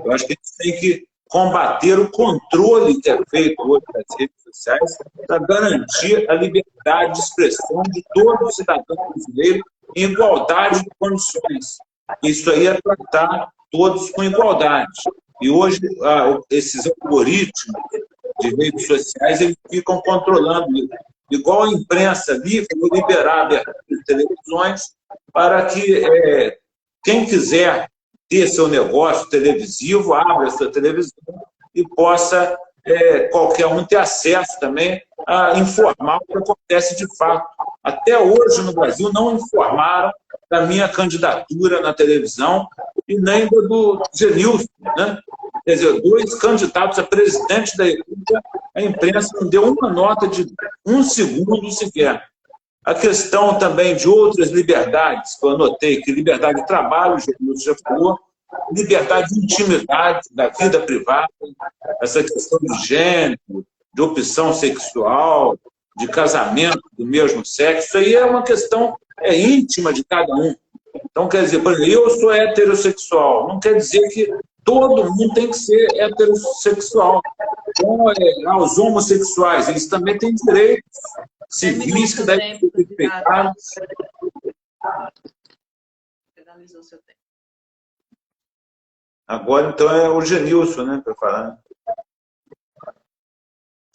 Eu acho que a gente tem que combater o controle que é feito hoje das redes sociais para garantir a liberdade de expressão de todo o cidadão brasileiro em igualdade de condições. Isso aí é tratar todos com igualdade. E hoje, esses algoritmos de redes sociais, eles ficam controlando isso. Igual a imprensa livre, vou liberar as televisões para que quem quiser ter seu negócio televisivo, abra a sua televisão e possa qualquer um ter acesso também a informar o que acontece de fato. Até hoje, no Brasil, não informaram da minha candidatura na televisão e nem do Genilson, né? Quer dizer, 2 candidatos a presidente da República, a imprensa não deu uma nota de 1 segundo sequer. A questão também de outras liberdades, que eu anotei, que liberdade de trabalho, o Genilson já falou, liberdade de intimidade, da vida privada, essa questão de gênero, de opção sexual, de casamento do mesmo sexo, isso aí é uma questão íntima de cada um. Então, quer dizer, por exemplo, eu sou heterossexual, não quer dizer que todo mundo tem que ser heterossexual. Então, os homossexuais, eles também têm direitos civis que devem ser respeitados. Finalizou seu tempo. Agora, então, é o Genilson, né, para falar.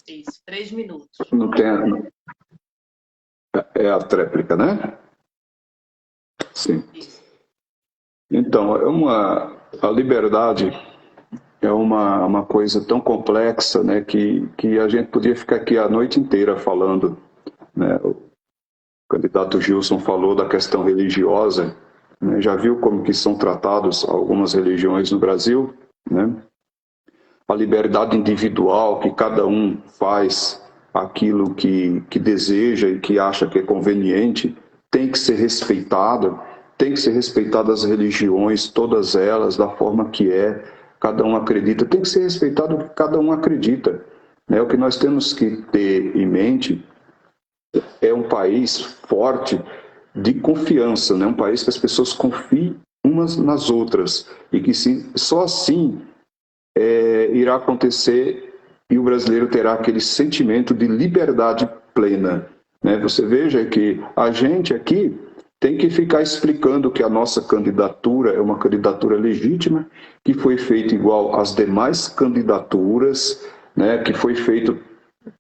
Isso, 3 minutos. Não tem a tréplica, né? Sim. Então, a liberdade é uma coisa tão complexa, né, que a gente podia ficar aqui a noite inteira falando, né? O candidato Gilson falou da questão religiosa, né? Já viu como que são tratados algumas religiões no Brasil, né? A liberdade individual, que cada um faz aquilo que deseja e que acha que é conveniente, tem que ser respeitada, tem que ser respeitadas as religiões, todas elas, da forma que cada um acredita, tem que ser respeitado o que cada um acredita, né? O que nós temos que ter em mente é um país forte de confiança, né? Um país que as pessoas confiem umas nas outras e que só assim irá acontecer e o brasileiro terá aquele sentimento de liberdade plena, né? Você veja que a gente aqui tem que ficar explicando que a nossa candidatura é uma candidatura legítima, que foi feita igual às demais candidaturas, né? Que foi feito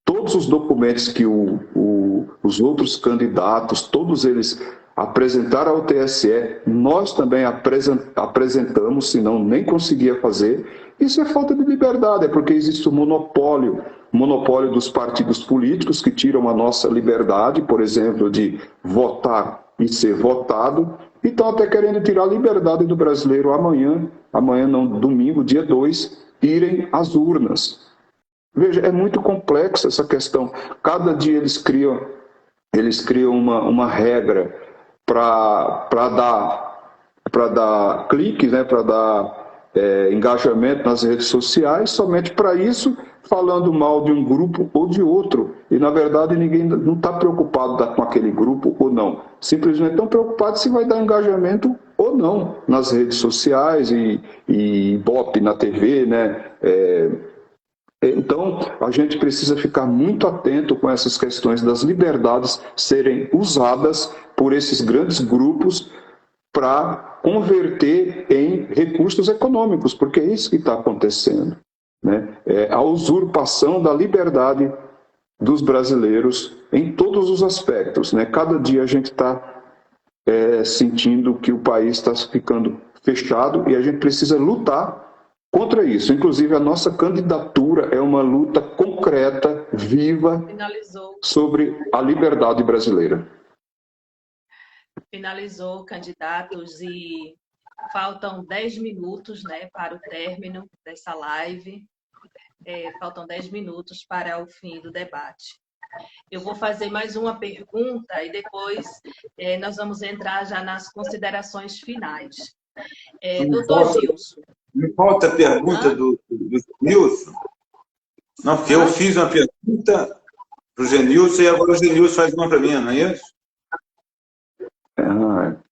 todos os documentos que os outros candidatos, todos eles apresentaram ao TSE, nós também apresentamos, senão nem conseguia fazer. Isso é falta de liberdade, é porque existe o monopólio dos partidos políticos que tiram a nossa liberdade, por exemplo, de votar e ser votado, e estão até querendo tirar a liberdade do brasileiro amanhã não, domingo, dia 2, irem às urnas. Veja, é muito complexa essa questão. Cada dia eles criam uma regra para dar cliques, né, para dar engajamento nas redes sociais, somente para isso, falando mal de um grupo ou de outro. E, na verdade, ninguém não está preocupado com aquele grupo ou não. Simplesmente estão preocupados se vai dar engajamento ou não nas redes sociais e Ibope na TV, né? Então, a gente precisa ficar muito atento com essas questões das liberdades serem usadas por esses grandes grupos para converter em recursos econômicos, porque é isso que está acontecendo, né? É a usurpação da liberdade dos brasileiros em todos os aspectos, né? Cada dia a gente está sentindo que o país está ficando fechado e a gente precisa lutar contra isso. Inclusive, a nossa candidatura é uma luta concreta, viva, sobre a liberdade brasileira. Finalizou, candidatos, e faltam 10 minutos, né, para o término dessa live. Faltam 10 minutos para o fim do debate. Eu vou fazer mais uma pergunta e depois nós vamos entrar já nas considerações finais. Doutor Gilson. Me falta a pergunta do Genilson. Não, porque eu fiz uma pergunta para o Genilson e agora o Genilson faz uma para mim, não é isso?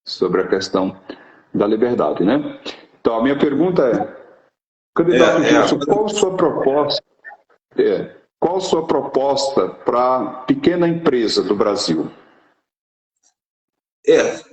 Sobre a questão da liberdade, né? Então, a minha pergunta candidato Gilson, qual a sua proposta? Qual a sua proposta para a pequena empresa do Brasil?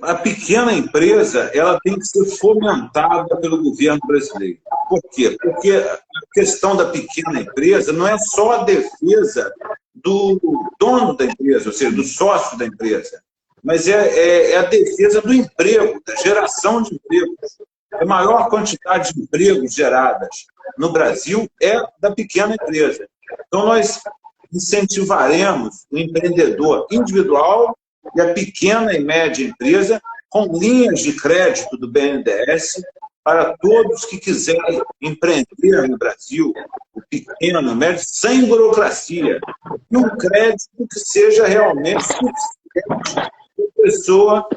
A pequena empresa ela tem que ser fomentada pelo governo brasileiro. Por quê? Porque a questão da pequena empresa não é só a defesa do dono da empresa, ou seja, do sócio da empresa, mas é a defesa do emprego, da geração de empregos. A maior quantidade de empregos geradas no Brasil é da pequena empresa. Então, nós incentivaremos o empreendedor individual e a pequena e média empresa com linhas de crédito do BNDES para todos que quiserem empreender no Brasil, o pequeno, o médio, sem burocracia. E um crédito que seja realmente suficiente para a pessoa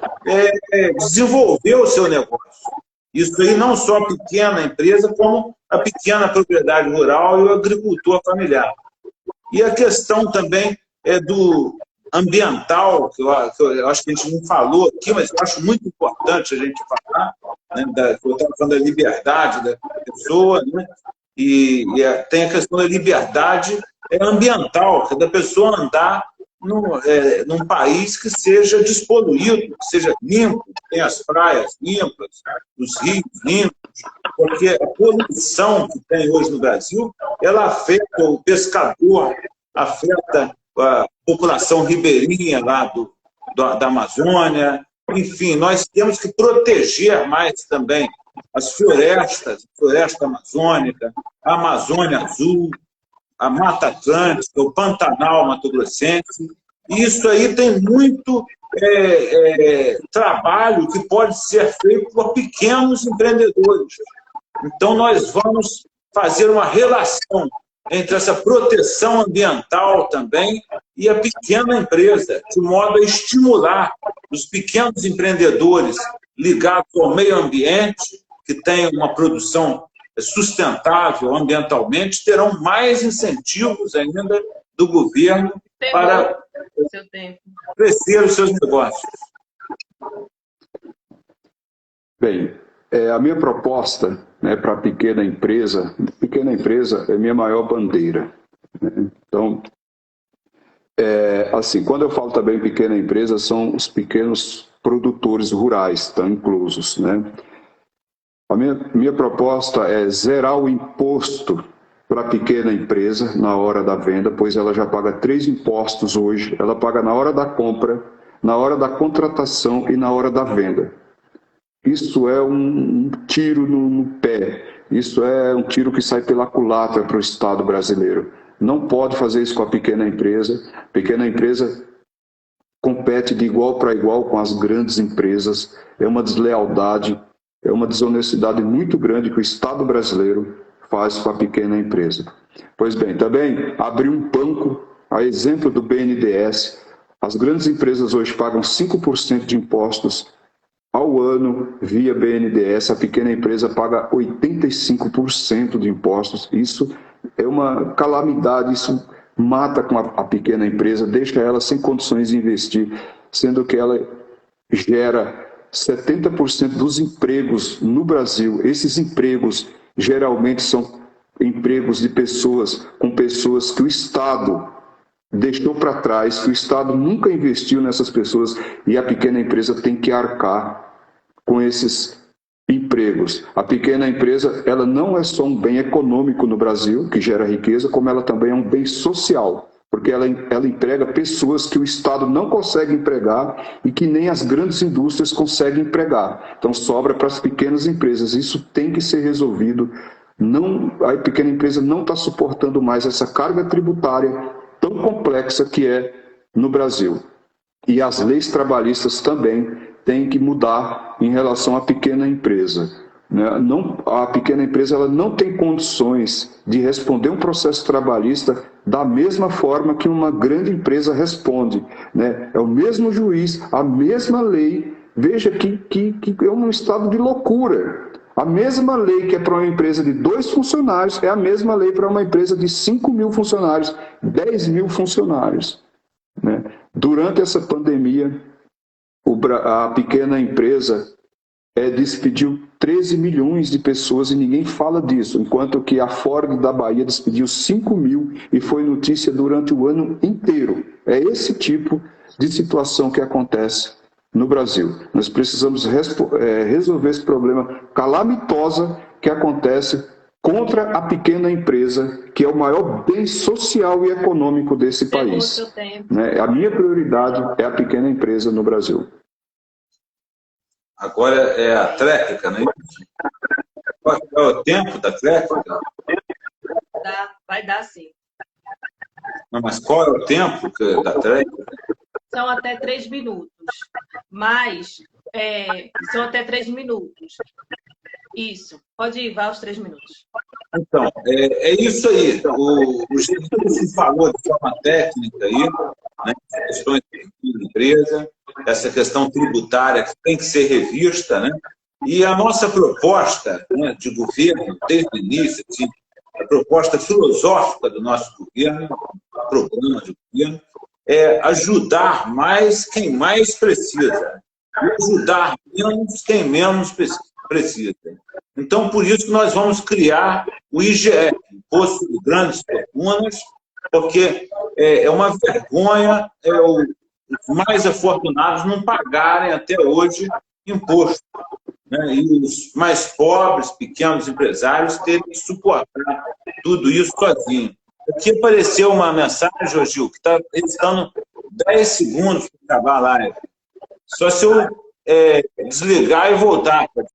desenvolver o seu negócio. Isso aí não só a pequena empresa, como a pequena propriedade rural e o agricultor familiar. E a questão também do ambiental, que eu acho que a gente não falou aqui, mas eu acho muito importante a gente falar, né, eu estava falando da liberdade da pessoa, né, e tem a questão da liberdade ambiental, que é da pessoa andar num país que seja despoluído, que seja limpo, que tenha as praias limpas, os rios limpos, porque a poluição que tem hoje no Brasil, ela afeta o pescador, afeta a população ribeirinha lá da Amazônia, Enfim, nós temos que proteger mais também as florestas, a floresta amazônica, a Amazônia Azul, a Mata Atlântica, o Pantanal mato-grossense. E isso aí tem muito trabalho que pode ser feito por pequenos empreendedores. Então, nós vamos fazer uma relação entre essa proteção ambiental também e a pequena empresa, de modo a estimular os pequenos empreendedores ligados ao meio ambiente, que têm uma produção sustentável ambientalmente, terão mais incentivos ainda do governo para crescer os seus negócios. Bem, a minha proposta, né, para a pequena empresa é minha maior bandeira. Né? Então, assim, quando eu falo também pequena empresa, são os pequenos produtores rurais, estão inclusos. Né? A minha proposta é zerar o imposto para a pequena empresa na hora da venda, pois ela já paga 3 impostos hoje. Ela paga na hora da compra, na hora da contratação e na hora da venda. Isso é um tiro no pé, isso é um tiro que sai pela culatra para o Estado brasileiro. Não pode fazer isso com a pequena empresa. A pequena empresa compete de igual para igual com as grandes empresas. É uma deslealdade, é uma desonestidade muito grande que o Estado brasileiro faz com a pequena empresa. Pois bem, também abrir um banco, a exemplo do BNDES. As grandes empresas hoje pagam 5% de impostos ao ano via BNDES, a pequena empresa paga 85% de impostos. Isso é uma calamidade, isso mata com a pequena empresa, deixa ela sem condições de investir, sendo que ela gera 70% dos empregos no Brasil. Esses empregos geralmente são empregos de pessoas que o Estado deixou para trás, que o Estado nunca investiu nessas pessoas, e a pequena empresa tem que arcar com esses empregos. A pequena empresa, ela não é só um bem econômico no Brasil, que gera riqueza, como ela também é um bem social, porque ela emprega pessoas que o Estado não consegue empregar e que nem as grandes indústrias conseguem empregar. Então sobra para as pequenas empresas. Isso tem que ser resolvido. A pequena empresa não está suportando mais essa carga tributária tão complexa que é no Brasil. E as leis trabalhistas também têm que mudar em relação à pequena empresa. A pequena empresa ela não tem condições de responder um processo trabalhista da mesma forma que uma grande empresa responde. Né? É o mesmo juiz, a mesma lei. Veja que é um estado de loucura. A mesma lei que é para uma empresa de 2 funcionários é a mesma lei para uma empresa de 5.000 funcionários, 10.000 funcionários. Né? Durante essa pandemia, a pequena empresa despediu 13 milhões de pessoas e ninguém fala disso, enquanto que a Ford da Bahia despediu 5.000 e foi notícia durante o ano inteiro. É esse tipo de situação que acontece no Brasil. Nós precisamos resolver esse problema calamitoso que acontece contra a pequena empresa, que é o maior bem social e econômico desse país. A minha prioridade é a pequena empresa no Brasil. Agora é a tréplica, né? Qual é o tempo da tréplica? Vai dar sim. Não, mas qual é o tempo da tréplica? São até 3 minutos. Mas são até 3 minutos. Isso. Pode ir, vai aos 3 minutos. Então, é isso aí. O Genilson falou de forma técnica aí, né, questões de empresa, essa questão tributária que tem que ser revista, né? E a nossa proposta, né, de governo, desde o início, assim, a proposta filosófica do nosso governo, o programa de governo, é ajudar mais quem mais precisa e ajudar menos quem menos precisa. Então, por isso que nós vamos criar o IGF, Imposto de Grandes Fortunas, porque é uma vergonha os mais afortunados não pagarem até hoje imposto, né? E os mais pobres, pequenos empresários, terem que suportar tudo isso sozinho. Aqui apareceu uma mensagem, Gil, que está editando 10 segundos para acabar a live. Só se eu desligar e voltar.